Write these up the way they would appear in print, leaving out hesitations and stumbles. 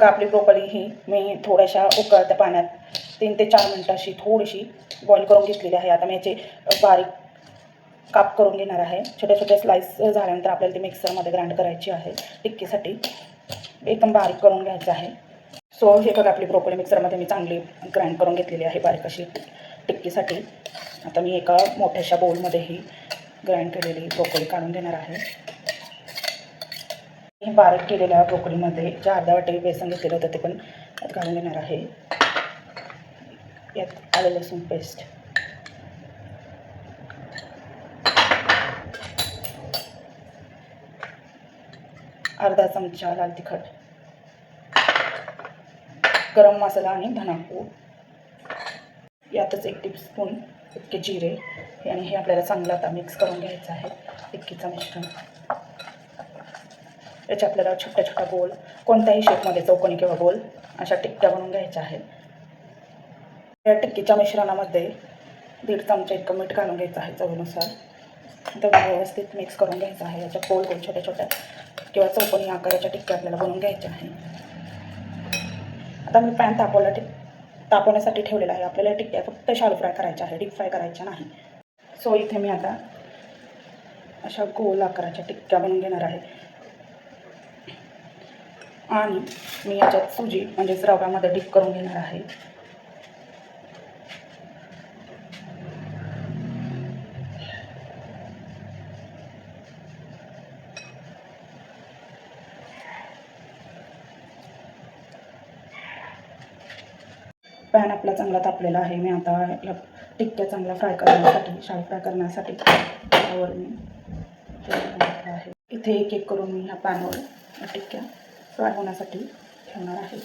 आपली ब्रोकोली ही मी थोड्याशा उकळत्या पाण्यात 3 ते 4 मिनटं अशी थोडीशी बॉईल करून घेतलेली आहे. आता मी याचे बारीक काप करून घेणार आहे. छोटे छोटे स्लाइस झाल्यानंतर आपल्याला ती मिक्सरमध्ये ग्राइंड करायची आहे. टिक्कीसाठी एकदम बारीक करून घ्यायचं आहे. सो हे बघा आपली ब्रोकोली मिक्सरमध्ये मी चांगली ग्राइंड करून घेतलेली आहे बारीक अशी टिक्कीसाठी. आता मी एका मोठ्याशा बाउलमध्ये ही ग्राइंड केलेली ब्रोकोली काढून घेणार आहे. हे बारीक केलेल्या ब्रोकोलीमध्ये जे अर्धा वाटी बेसन घेतलेलं होतं ते पण घालून घेणार आहे. यात आलं लसूण पेस्ट, अर्धा चमचा लाल तिखट, गरम मसाला आणि धनापूड, यातच 1 टीस्पून इतके जिरे आणि हे आपल्याला चांगलं आता मिक्स करून घ्यायचं आहे टिक्कीचं मिश्रण. याचे आपल्याला छोट्या छोट्या गोल कोणत्याही शेपमध्ये चौकोनी किंवा गोल अशा टिक्क्या बनवून घ्यायच्या आहेत. या टिक्कीच्या मिश्रणामध्ये 1.5 चमचा इतकं मीठ घालून घ्यायचं आहे चवीनुसार. तर व्यवस्थित मिक्स करून घ्यायचं आहे. याच्या गोल गोल छोट्या छोट्या किंवा चौकोनी आकाराच्या टिक्क्या आपल्याला बनवून घ्यायच्या आहे. आता मी पॅन तापवण्यासाठी ठेवलेला आहे. आपल्याला टिक्क्या फक्त शालो फ्राय करायच्या आहे, डीप फ्राय करायच्या नाही. सो इथे मी आता अशा गोल आकाराच्या टिक्क्या बनवून घेणार आहे आणि मी याच्यात सुजी म्हणजेच रव्यामध्ये डीप करून घेणार आहे. पॅन आपला चांगला तापलेला आहे. मी आता या टिक्क्या चांगला फ्राय करण्यासाठी शालो फ्राय करण्यासाठी त्यावर मी ठेवणार आहे. इथे एक एक करून मी ह्या पॅनवर टिक्क्या फ्राय होण्यासाठी ठेवणार आहे.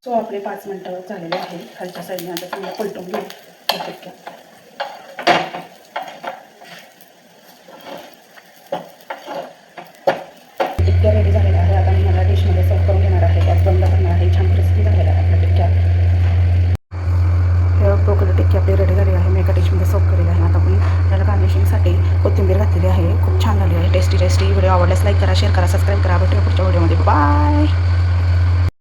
सो आपले 5 मिनटं झालेले आहे. खालच्या साईडने आता चांगला पलटून घेऊ टिक्क्या. टिक्क्या रेडी झालेल्या आहे. आता मी मला डिशमध्ये सर्व करून घेणार आहे. गॅस बंद करणार आहे. छान क्रिस्पी झालेला आहे आपल्या टिक्क्या. ब्रोकोली टिक्की आपली रेडी झाली आहे. मी एका डिशमध्ये सर्व केलेली आहे. आता आपण त्याला गार्निशिंगसाठी कोथिंबीर घातलेली आहे. खूप छान झाली आहे. टेस्टी व्हिडिओ आवडल्यास लाईक करा, शेअर करा, सबस्क्राईब करा. भेटूया पुढच्या व्हिडिओमध्ये. बाय.